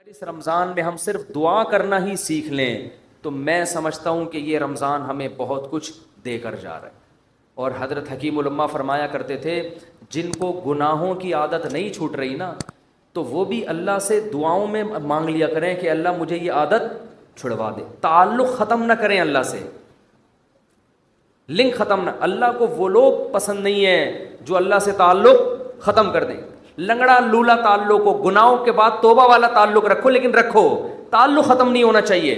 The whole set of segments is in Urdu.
اس رمضان میں ہم صرف دعا کرنا ہی سیکھ لیں تو میں سمجھتا ہوں کہ یہ رمضان ہمیں بہت کچھ دے کر جا رہا ہے۔ اور حضرت حکیم الامہ فرمایا کرتے تھے جن کو گناہوں کی عادت نہیں چھوٹ رہی نا تو وہ بھی اللہ سے دعاؤں میں مانگ لیا کریں کہ اللہ مجھے یہ عادت چھڑوا دے۔ تعلق ختم نہ کریں اللہ سے، لنک ختم نہ۔ اللہ کو وہ لوگ پسند نہیں ہیں جو اللہ سے تعلق ختم کر دیں۔ لنگڑا لولا تعلق ہو، گناہوں کے بعد توبہ والا تعلق رکھو، لیکن رکھو، تعلق ختم نہیں ہونا چاہیے۔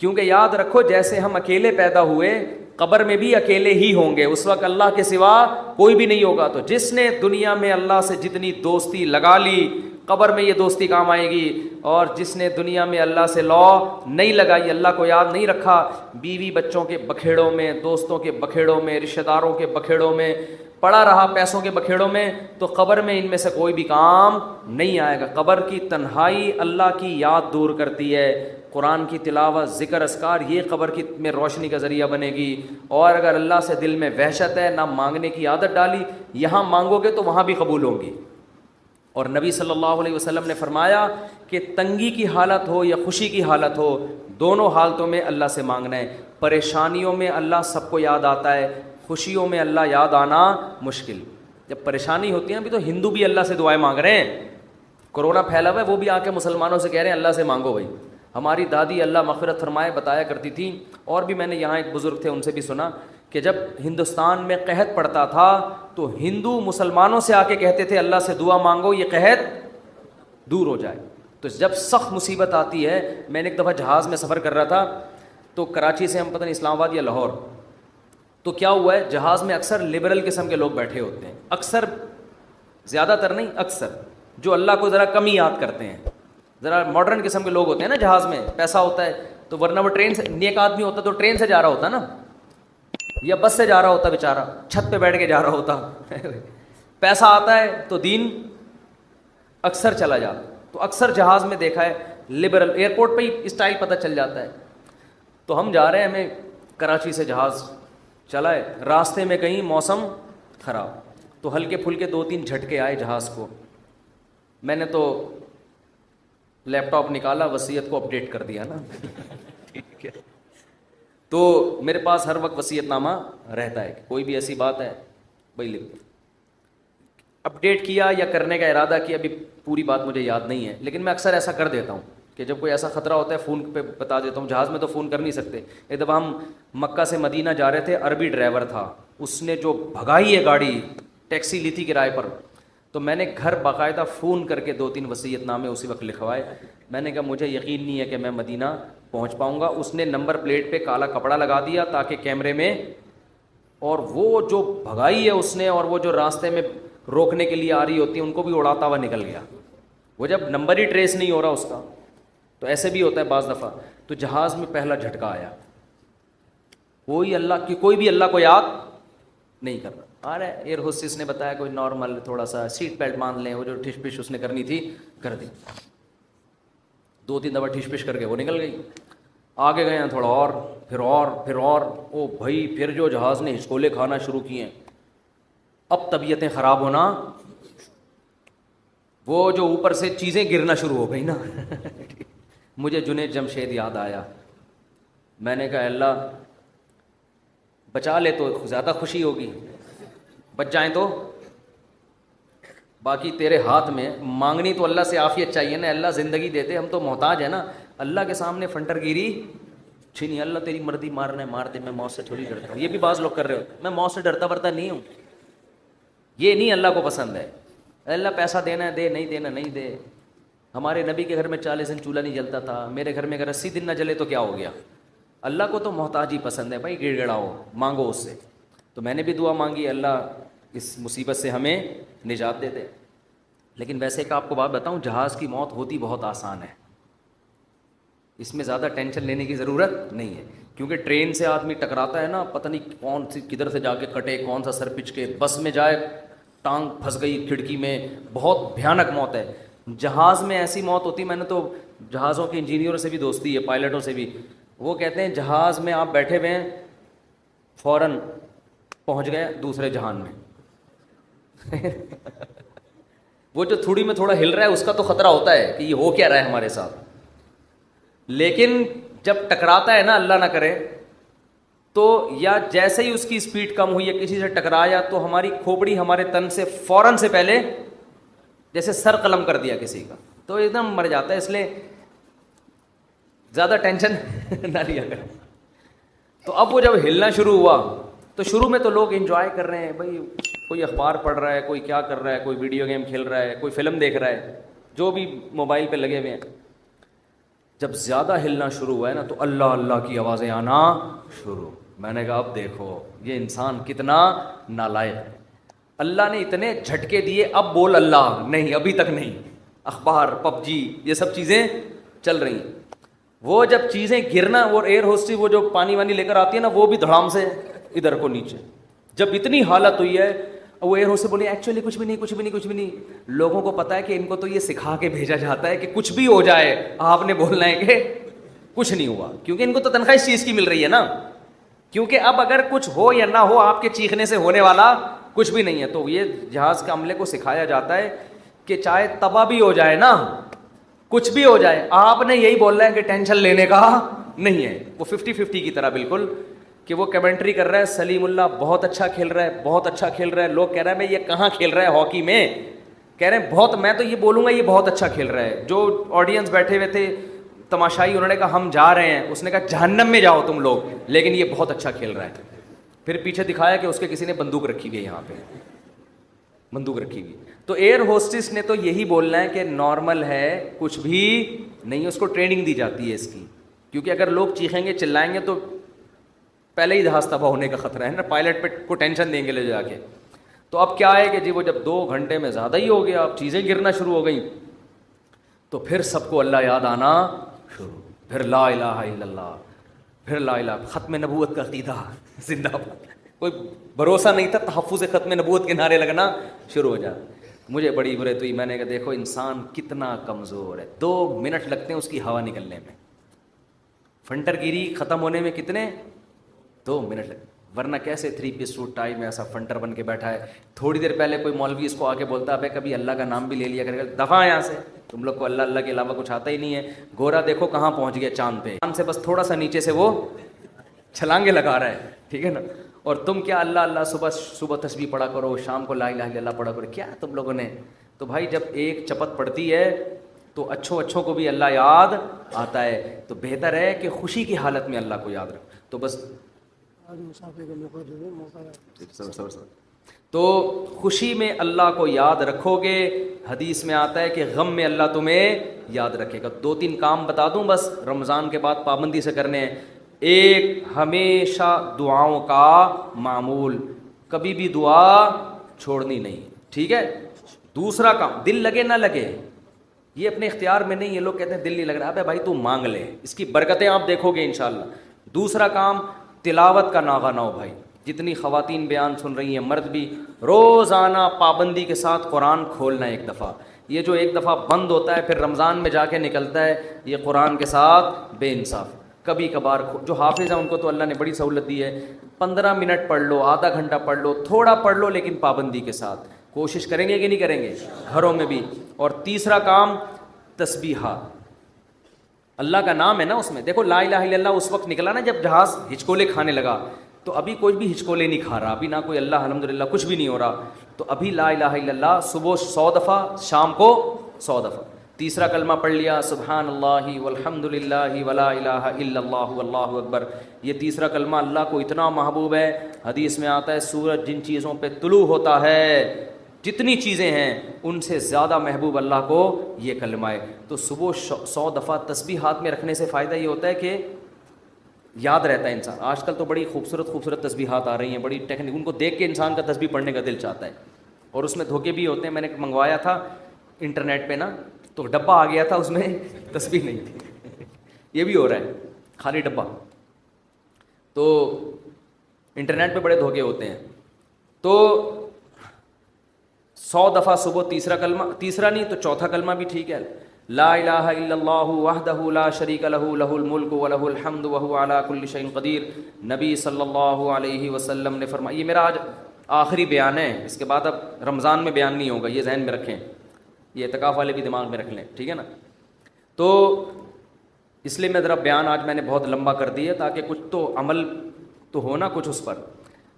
کیونکہ یاد رکھو جیسے ہم اکیلے پیدا ہوئے قبر میں بھی اکیلے ہی ہوں گے، اس وقت اللہ کے سوا کوئی بھی نہیں ہوگا۔ تو جس نے دنیا میں اللہ سے جتنی دوستی لگا لی قبر میں یہ دوستی کام آئے گی، اور جس نے دنیا میں اللہ سے لا نہیں لگائی، اللہ کو یاد نہیں رکھا، بیوی بچوں کے بکھیڑوں میں، دوستوں کے بکھیڑوں میں، رشتہ داروں کے بکھیڑوں میں پڑا رہا، پیسوں کے بکھیڑوں میں، تو قبر میں ان میں سے کوئی بھی کام نہیں آئے گا۔ قبر کی تنہائی اللہ کی یاد دور کرتی ہے، قرآن کی تلاوت، ذکر اذکار، یہ قبر کی میں روشنی کا ذریعہ بنے گی۔ اور اگر اللہ سے دل میں وحشت ہے، نہ مانگنے کی عادت ڈالی، یہاں مانگو گے تو وہاں بھی قبول ہوں گی۔ اور نبی صلی اللہ علیہ وسلم نے فرمایا کہ تنگی کی حالت ہو یا خوشی کی حالت ہو، دونوں حالتوں میں اللہ سے مانگنا ہے۔ پریشانیوں میں اللہ سب کو یاد آتا ہے، خوشیوں میں اللہ یاد آنا مشکل۔ جب پریشانی ہوتی ہے نا، بھی تو ہندو بھی اللہ سے دعائیں مانگ رہے ہیں، کرونا پھیلا ہوا ہے، وہ بھی آ کے مسلمانوں سے کہہ رہے ہیں اللہ سے مانگو بھائی۔ ہماری دادی اللہ مغفرت فرمائے بتایا کرتی تھی، اور بھی میں نے یہاں ایک بزرگ تھے ان سے بھی سنا کہ جب ہندوستان میں قحط پڑتا تھا تو ہندو مسلمانوں سے آ کے کہتے تھے اللہ سے دعا مانگو یہ قحط دور ہو جائے۔ تو جب سخت مصیبت آتی ہے، میں نے ایک دفعہ جہاز میں سفر کر رہا تھا، تو کراچی سے ہم پتہ نہیں اسلام آباد یا لاہور، تو کیا ہوا ہے جہاز میں اکثر لبرل قسم کے لوگ بیٹھے ہوتے ہیں، اکثر، زیادہ تر نہیں، اکثر جو اللہ کو ذرا کم ہی یاد کرتے ہیں، ذرا ماڈرن قسم کے لوگ ہوتے ہیں نا، جہاز میں پیسہ ہوتا ہے تو ورنہ وہ ٹرین سے، نیک آدمی ہوتا تو ٹرین سے جا رہا ہوتا نا، یا بس سے جا رہا ہوتا بیچارہ، چھت پہ بیٹھ کے جا رہا ہوتا پیسہ آتا ہے تو دین اکثر چلا جاتا۔ تو اکثر جہاز میں دیکھا ہے لبرل، ایئرپورٹ پہ ہی اسٹائل پتہ چل جاتا ہے۔ تو ہم جا رہے ہیں، ہمیں کراچی سے جہاز چلا ہے، راستے میں کہیں موسم خراب، تو ہلکے پھلکے 2-3 جھٹکے آئے جہاز کو۔ میں نے تو لیپ ٹاپ نکالا، وصیت کو اپڈیٹ کر دیا نا ٹھیک ہے، تو میرے پاس ہر وقت وصیت نامہ رہتا ہے، کوئی بھی ایسی بات ہے بھائی لکھ دو۔ اپڈیٹ کیا یا کرنے کا ارادہ کیا، ابھی پوری بات مجھے یاد نہیں ہے، لیکن میں اکثر ایسا کر دیتا ہوں کہ جب کوئی ایسا خطرہ ہوتا ہے فون پہ بتا دیتا ہوں۔ جہاز میں تو فون کر نہیں سکتے۔ ایک دفعہ ہم مکہ سے مدینہ جا رہے تھے، عربی ڈرائیور تھا، اس نے جو بھگائی ہے گاڑی، ٹیکسی لی تھی کرائے پر، تو میں نے گھر باقاعدہ فون کر کے 2-3 وصیت نامے اسی وقت لکھوائے۔ میں نے کہا مجھے یقین نہیں ہے کہ میں مدینہ پہنچ پاؤں گا۔ اس نے نمبر پلیٹ پہ کالا کپڑا لگا دیا تاکہ کیمرے میں، اور وہ جو بھگائی ہے اس نے، اور وہ جو راستے میں روکنے کے لیے آ رہی ہوتی ہے ان کو بھی اڑاتا ہوا نکل گیا۔ وہ جب نمبر ہی ٹریس نہیں ہو رہا اس کا، تو ایسے بھی ہوتا ہے بعض دفعہ۔ تو جہاز میں پہلا جھٹکا آیا، کوئی بھی اللہ کو یاد نہیں کر رہا۔ ارے ایئر ہوسٹس نے بتایا کوئی نارمل تھوڑا سا سیٹ بیلٹ باندھ لیں، وہ جو ٹھش پش اس نے کرنی تھی کر دی، 2-3 دفعہ ٹھش پش کر کے وہ نکل گئی۔ آگے گئے ہیں تھوڑا اور، پھر اور، او بھائی پھر جو جہاز نے ہچکولے کھانا شروع کیے، اب طبیعتیں خراب ہونا، وہ جو اوپر سے چیزیں گرنا شروع ہو گئی نا مجھے جنید جمشید یاد آیا۔ میں نے کہا اللہ بچا لے تو زیادہ خوشی ہوگی، بچ جائیں تو باقی تیرے ہاتھ میں۔ مانگنی تو اللہ سے عافیت چاہیے نا، اللہ زندگی دیتے، ہم تو محتاج ہیں نا۔ اللہ کے سامنے فنٹر گیری چھینی، اللہ تیری مرضی، مارنا ہے مار دے، میں موت سے تھوڑی ڈرتا ہوں۔ یہ بھی بعض لوگ کر رہے ہوتے، میں موت سے ڈرتا ورتا نہیں ہوں، یہ نہیں اللہ کو پسند ہے۔ اللہ پیسہ دینا ہے دے، نہیں دینا نہیں دے۔ ہمارے نبی کے گھر میں 40 دن چولہا نہیں جلتا تھا، میرے گھر میں اگر 80 دن نہ جلے تو کیا ہو گیا؟ اللہ کو تو محتاجی پسند ہے بھائی، گڑ گڑاؤ، مانگو اس سے۔ تو میں نے بھی دعا مانگی اللہ اس مصیبت سے ہمیں نجات دے دے۔ لیکن ویسے ایک آپ کو بات بتاؤں، جہاز کی موت ہوتی بہت آسان ہے، اس میں زیادہ ٹینشن لینے کی ضرورت نہیں ہے، کیونکہ ٹرین سے آدمی ٹکراتا ہے نا، پتہ نہیں کون سی کدھر سے جا کے کٹے، کون سا سر پچ کے، بس میں جائے ٹانگ پھنس گئی کھڑکی میں، بہت بھیانک موت ہے۔ جہاز میں ایسی موت ہوتی، میں نے تو جہازوں کے انجینئروں سے بھی دوستی ہے، پائلٹوں سے بھی، وہ کہتے ہیں جہاز میں آپ بیٹھے ہوئے ہیں، فوراً پہنچ گئے دوسرے جہان میں وہ جو تھوڑی میں تھوڑا ہل رہا ہے اس کا تو خطرہ ہوتا ہے کہ یہ ہو کیا رہا ہے ہمارے ساتھ، لیکن جب ٹکراتا ہے نا اللہ نہ کرے تو یا جیسے ہی اس کی اسپیڈ کم ہوئی یا کسی سے ٹکرایا تو ہماری کھوپڑی ہمارے تن سے فوراً سے پہلے جیسے سر قلم کر دیا کسی کا تو ایک دم مر جاتا ہے. اس لیے زیادہ ٹینشن نہ لیا کریں. تو اب وہ جب ہلنا شروع ہوا تو شروع میں تو لوگ انجوائے کر رہے ہیں بھائی، کوئی اخبار پڑھ رہا ہے، کوئی کیا کر رہا ہے، کوئی ویڈیو گیم کھیل رہا ہے، کوئی فلم دیکھ رہا ہے، جو بھی موبائل پہ لگے ہوئے ہیں. جب زیادہ ہلنا شروع ہوا ہے نا تو اللہ اللہ کی آوازیں آنا شروع. میں نے کہا اب دیکھو یہ انسان کتنا نالائق ہے. اللہ نے اتنے جھٹکے دیے، اب بول اللہ نہیں، ابھی تک نہیں. اخبار، پب جی، یہ سب چیزیں چل رہی ہیں. وہ جب چیزیں گرنا، وہ ایئر ہوسٹس وہ جو پانی وانی لے کر آتی ہے نا، وہ بھی دھڑام سے ادھر کو نیچے. جب اتنی حالت ہوئی ہے وہ ایئر ہوسٹس بولے ایکچولی کچھ بھی نہیں، کچھ بھی نہیں، کچھ بھی نہیں. لوگوں کو پتا ہے کہ ان کو تو یہ سکھا کے بھیجا جاتا ہے کہ کچھ بھی ہو جائے آپ نے بولنا ہے کہ کچھ نہیں ہوا، کیونکہ ان کو تو تنخواہ اس چیز کی مل رہی ہے نا. کیونکہ اب اگر کچھ ہو یا نہ ہو آپ کے چیخنے سے ہونے والا کچھ بھی نہیں ہے. تو یہ جہاز کے عملے کو سکھایا جاتا ہے کہ چاہے تباہ بھی ہو جائے نا، کچھ بھی ہو جائے، آپ نے یہی بولنا ہے کہ ٹینشن لینے کا نہیں ہے. وہ 50-50 کی طرح بالکل کہ وہ کمنٹری کر رہا ہے سلیم اللہ بہت اچھا کھیل رہا ہے، بہت اچھا کھیل رہا ہے. لوگ کہہ رہے ہیں میں یہ کہاں کھیل رہا ہے ہاکی میں، کہہ رہے ہیں بہت، میں تو یہ بولوں گا یہ بہت اچھا کھیل رہا ہے. جو آڈینس بیٹھے ہوئے تھے تماشائی، انہوں نے کہا ہم جا رہے ہیں، اس نے کہا جہنم میں جاؤ تم لوگ، لیکن یہ بہت اچھا کھیل رہا ہے. پھر پیچھے دکھایا کہ اس کے کسی نے بندوق رکھی ہوئی ہے، یہاں پہ بندوق رکھی ہوئی. تو ایئر ہوسٹس نے تو یہی بولنا ہے کہ نارمل ہے، کچھ بھی نہیں. اس کو ٹریننگ دی جاتی ہے اس کی، کیونکہ اگر لوگ چیخیں گے چلائیں گے تو پہلے ہی جہاز تباہ ہونے کا خطرہ ہے نا، پائلٹ پہ کو ٹینشن دیں گے لے جا کے. تو اب کیا ہے کہ جی وہ جب 2 گھنٹے میں زیادہ ہی ہو گیا، اب چیزیں گرنا شروع ہو گئیں، تو پھر سب کو اللہ یاد آنا شروع. پھر لا الہ الا اللہ، پھر لا الہ، ختم نبوت کا عقیدہ زندہ باد. کوئی بھروسہ نہیں تھا، تحفظ ختم نبوت کے نعرے لگنا شروع ہو جاتا. مجھے بڑی برت ہوئی، میں نے کہا دیکھو انسان کتنا کمزور ہے. 2 منٹ لگتے ہیں اس کی ہوا نکلنے میں، فنٹر گیری ختم ہونے میں کتنے 2 منٹ لگتے. ورنہ کیسے 3 پیس سوٹ ٹائی میں ایسا فنٹر بن کے بیٹھا ہے. تھوڑی دیر پہلے کوئی مولوی اس کو آ کے بولتا ہے کبھی اللہ کا نام بھی لے لیا کرے گا، دفعہ یہاں سے، تم لوگ کو اللہ اللہ کے علاوہ کچھ آتا ہی نہیں ہے. گورا دیکھو کہاں پہنچ گیا چاند پہ، چاند سے بس تھوڑا سا نیچے سے وہ چھلانگے لگا رہا ہے، ٹھیک ہے نا. اور تم کیا اللہ اللہ صبح تسبیح پڑھا کرو، شام کو لا الہ الا اللہ پڑھا کرو، کیا تم لوگوں نے. تو بھائی جب ایک چپت پڑتی ہے تو اچھوں کو بھی اللہ یاد آتا ہے. تو بہتر ہے کہ خوشی کی حالت میں اللہ کو یاد رکھو. تو بس تو خوشی میں اللہ کو یاد رکھو گے. حدیث میں آتا ہے کہ غم میں اللہ تمہیں یاد رکھے گا. 2-3 کام بتا دوں بس، رمضان کے بعد پابندی سے کرنے ہیں. ایک، ہمیشہ دعاؤں کا معمول، کبھی بھی دعا چھوڑنی نہیں، ٹھیک ہے. دوسرا کام، دل لگے نہ لگے یہ اپنے اختیار میں نہیں ہے. لوگ کہتے ہیں دل نہیں لگ رہا، ابے بھائی تو مانگ لے، اس کی برکتیں آپ دیکھو گے انشاءاللہ. دوسرا کام، تلاوت کا ناغہ نہ ہو. بھائی جتنی خواتین بیان سن رہی ہیں، مرد بھی، روزانہ پابندی کے ساتھ قرآن کھولنا. ایک دفعہ یہ جو ایک دفعہ بند ہوتا ہے پھر رمضان میں جا کے نکلتا ہے، یہ قرآن کے ساتھ بے انصاف. کبھی کبھار جو حافظ ہیں ان کو تو اللہ نے بڑی سہولت دی ہے، 15 منٹ پڑھ لو، آدھا گھنٹہ پڑھ لو، تھوڑا پڑھ لو لیکن پابندی کے ساتھ. کوشش کریں گے کہ نہیں کریں گے گھروں میں بھی. اور تیسرا کام، تسبیحات. اللہ کا نام ہے نا اس میں. دیکھو لا الہ الا اللہ اس وقت نکلا نا جب جہاز ہچکولے کھانے لگا، تو ابھی کوئی بھی ہچکولے نہیں کھا رہا، ابھی نہ کوئی اللہ الحمدللہ کچھ بھی نہیں ہو رہا. تو ابھی لا الہ الا اللہ صبح 100 دفعہ، شام کو 100 دفعہ. تیسرا کلمہ پڑھ لیا، سبحان اللہ والحمد للہ ولا الہ الا اللہ واللہ اکبر. یہ تیسرا کلمہ اللہ کو اتنا محبوب ہے. حدیث میں آتا ہے سورج جن چیزوں پہ طلوع ہوتا ہے، جتنی چیزیں ہیں ان سے زیادہ محبوب اللہ کو یہ کلمہ ہے. تو صبح 100 دفعہ تسبیح ہاتھ میں رکھنے سے فائدہ یہ ہوتا ہے کہ یاد رہتا ہے انسان. آج کل تو بڑی خوبصورت تسبیحات آ رہی ہیں، بڑی ٹیکنیک، ان کو دیکھ کے انسان کا تسبیح پڑھنے کا دل چاہتا ہے. اور اس میں دھوکے بھی ہوتے ہیں. میں نے منگوایا تھا انٹرنیٹ پہ نا، تو ڈبہ آ گیا تھا اس میں تسبیح نہیں تھی. یہ بھی ہو رہا ہے، خالی ڈبہ. تو انٹرنیٹ پہ بڑے دھوکے ہوتے ہیں. تو 100 دفعہ صبح تیسرا کلمہ، تیسرا نہیں تو چوتھا کلمہ بھی ٹھیک ہے، لا الہ الا اللہ وحدہ لا شریک لہ لہ الملک ولہ الحمد وہو علی کل شیء قدیر. نبی صلی اللہ علیہ وسلم نے فرمایا، یہ میرا آج آخری بیان ہے، اس کے بعد اب رمضان میں بیان نہیں ہوگا، یہ ذہن میں رکھیں. یہ اعتکاف والے بھی دماغ میں رکھ لیں، ٹھیک ہے نا. تو اس لیے میں ذرا بیان آج میں نے بہت لمبا کر دیا تاکہ کچھ تو عمل تو ہونا کچھ اس پر.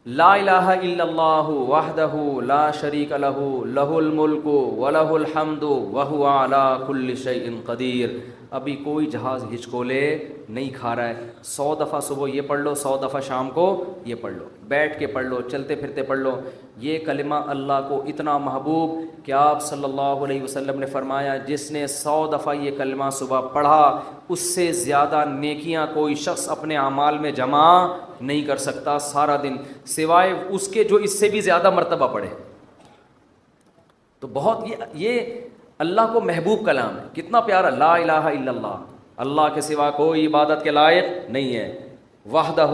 لا الہ الا اللہ وحدہ لا شریک لہ لہ الملک ولہ الحمد وہو علی کل شیء قدیر. ابھی کوئی جہاز ہچکولے نہیں کھا رہا ہے. 100 دفعہ صبح یہ پڑھ لو، 100 دفعہ شام کو یہ پڑھ لو، بیٹھ کے پڑھ لو، چلتے پھرتے پڑھ لو. یہ کلمہ اللہ کو اتنا محبوب کہ آپ صلی اللہ علیہ وسلم نے فرمایا جس نے 100 دفعہ یہ کلمہ صبح پڑھا اس سے زیادہ نیکیاں کوئی شخص اپنے اعمال میں جمع نہیں کر سکتا سارا دن، سوائے اس کے جو اس سے بھی زیادہ مرتبہ پڑھے. تو بہت یہ اللہ کو محبوب کلام ہے. کتنا پیارا، لا الہ الا اللہ، اللہ کے سوا کوئی عبادت کے لائق نہیں ہے. وحدہ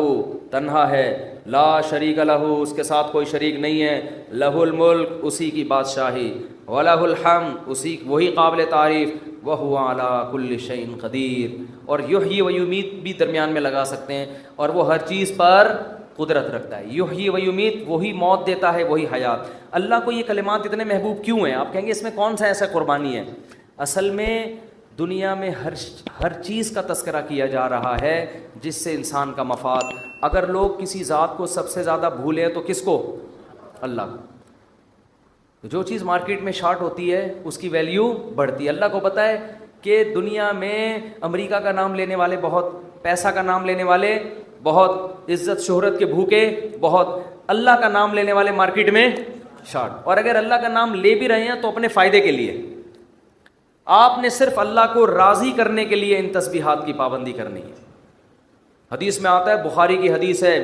تنہا ہے، لا شریک لہ اس کے ساتھ کوئی شریک نہیں ہے، لہ الملک اسی کی بادشاہی، ولہ الحمد وہی قابل تعریف، وہو علی کل شیء قدیر. اور یحیی و یمیت بھی درمیان میں لگا سکتے ہیں، اور وہ ہر چیز پر قدرت رکھتا ہے. یحیی و یمیت، وہی موت دیتا ہے وہی حیات. اللہ کو یہ کلمات اتنے محبوب کیوں ہیں؟ آپ کہیں گے اس میں کون سا ایسا قربانی ہے؟ اصل میں دنیا میں ہر چیز کا تذکرہ کیا جا رہا ہے جس سے انسان کا مفاد. اگر لوگ کسی ذات کو سب سے زیادہ بھولیں تو کس کو؟ اللہ کو. جو چیز مارکیٹ میں شارٹ ہوتی ہے اس کی ویلیو بڑھتی ہے. اللہ کو پتہ ہے کہ دنیا میں امریکہ کا نام لینے والے بہت، پیسہ کا نام لینے والے بہت، عزت شہرت کے بھوکے بہت، اللہ کا نام لینے والے مارکیٹ میں شارٹ. اور اگر اللہ کا نام لے بھی رہے ہیں تو اپنے فائدے کے لیے. آپ نے صرف اللہ کو راضی کرنے کے لیے ان تسبیحات کی پابندی کرنی ہے. حدیث میں آتا ہے، بخاری کی حدیث ہے،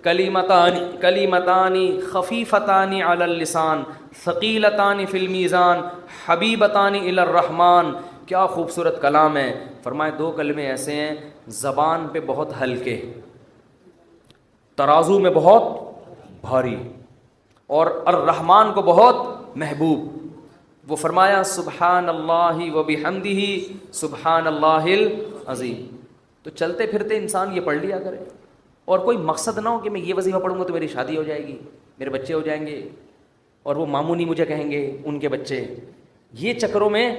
کلیمتان خفیفتان علی اللسان ثقیلتان فی المیزان حبیبتان الی الرحمن. کیا خوبصورت کلام ہے. فرمائے 2 کلمے ایسے ہیں زبان پہ بہت ہلکے، ترازو میں بہت بھاری، اور الرحمن کو بہت محبوب. وہ فرمایا سبحان اللہ و بحمدہ سبحان اللہ العظیم. تو چلتے پھرتے انسان یہ پڑھ لیا کرے، اور کوئی مقصد نہ ہو کہ میں یہ وظیفہ پڑھوں گا تو میری شادی ہو جائے گی، میرے بچے ہو جائیں گے، اور وہ ماموں نہیں مجھے کہیں گے ان کے بچے. یہ چکروں میں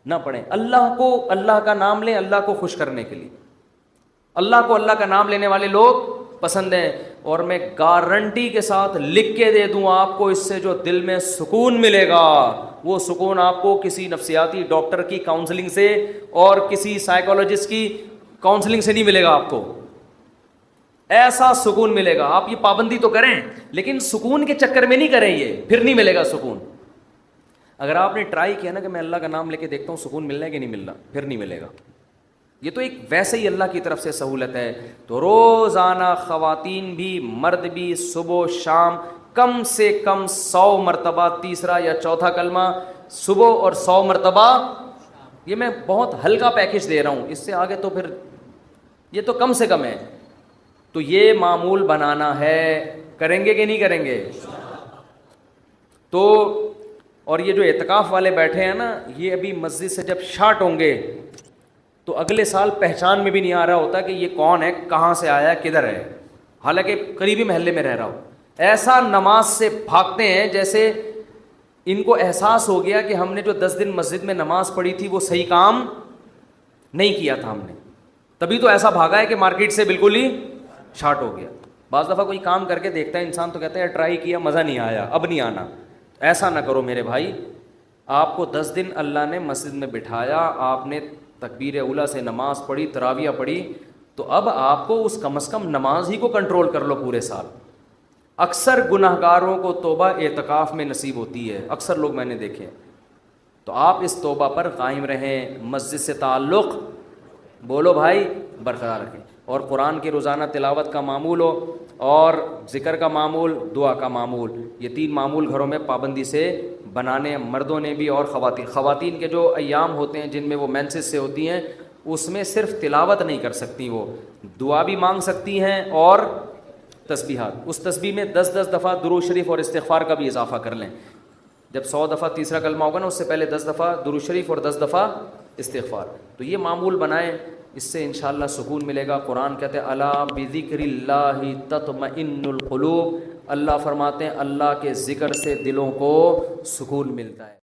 نہ پڑھیں. اللہ کو، اللہ کا نام لیں اللہ کو خوش کرنے کے لیے. اللہ کو اللہ کا نام لینے والے لوگ پسند ہیں. اور میں گارنٹی کے ساتھ لکھ کے دے دوں آپ کو، اس سے جو دل میں سکون ملے گا وہ سکون آپ کو کسی نفسیاتی ڈاکٹر کی کاؤنسلنگ سے اور کسی سائیکولوجسٹ کی کاؤنسلنگ سے نہیں ملے گا. آپ کو ایسا سکون ملے گا. آپ یہ پابندی تو کریں لیکن سکون کے چکر میں نہیں کریں، یہ پھر نہیں ملے گا سکون. اگر آپ نے ٹرائی کیا نا کہ میں اللہ کا نام لے کے دیکھتا ہوں سکون ملنا ہے کہ نہیں ملنا، پھر نہیں ملے گا. یہ تو ایک ویسے ہی اللہ کی طرف سے سہولت ہے. تو روزانہ خواتین بھی مرد بھی صبح و شام کم سے کم 100 مرتبہ تیسرا یا چوتھا کلمہ صبح اور 100 مرتبہ. یہ میں بہت ہلکا پیکج دے رہا ہوں، اس سے آگے تو پھر یہ تو کم سے کم ہے. تو یہ معمول بنانا ہے. کریں گے کہ نہیں کریں گے؟ تو اور یہ جو اعتکاف والے بیٹھے ہیں نا، یہ ابھی مسجد سے جب شارٹ ہوں گے تو اگلے سال پہچان میں بھی نہیں آ رہا ہوتا کہ یہ کون ہے، کہاں سے آیا، کدھر ہے، حالانکہ قریبی محلے میں رہ رہا ہو. ایسا نماز سے بھاگتے ہیں جیسے ان کو احساس ہو گیا کہ ہم نے جو 10 دن مسجد میں نماز پڑھی تھی وہ صحیح کام نہیں کیا تھا ہم نے، تبھی تو ایسا بھاگا ہے کہ مارکیٹ سے بالکل ہی شارٹ ہو گیا. بعض دفعہ کوئی کام کر کے دیکھتا ہے انسان تو کہتا ہے ٹرائی کیا مزہ نہیں آیا، اب نہیں آنا. ایسا نہ کرو میرے بھائی. آپ کو 10 دن اللہ نے مسجد میں بٹھایا، آپ نے تکبیر اولیٰ سے نماز پڑھی، تراویح پڑھی، تو اب آپ کو اس کم از کم نماز ہی کو کنٹرول کر لو پورے سال. اکثر گناہ گاروں کو توبہ اعتکاف میں نصیب ہوتی ہے، اکثر لوگ میں نے دیکھے. تو آپ اس توبہ پر قائم رہیں. مسجد سے تعلق بولو بھائی برقرار رکھیں، اور قرآن کی روزانہ تلاوت کا معمول ہو، اور ذکر کا معمول، دعا کا معمول. یہ 3 معمول گھروں میں پابندی سے بنانے، مردوں نے بھی اور خواتین کے جو ایام ہوتے ہیں جن میں وہ مینسز سے ہوتی ہیں اس میں صرف تلاوت نہیں کر سکتی، وہ دعا بھی مانگ سکتی ہیں اور تسبیحات. اس تسبیح میں 10 دفعہ درود شریف اور استغفار کا بھی اضافہ کر لیں. جب 100 دفعہ تیسرا کلمہ ہوگا نا اس سے پہلے 10 دفعہ درود شریف اور 10 دفعہ استغفار. تو یہ معمول بنائیں، اس سے انشاءاللہ سکون ملے گا. قرآن کہتے ہیں الا بذکر اللہ تطمئن القلوب. اللہ فرماتے ہیں اللہ کے ذکر سے دلوں کو سکون ملتا ہے.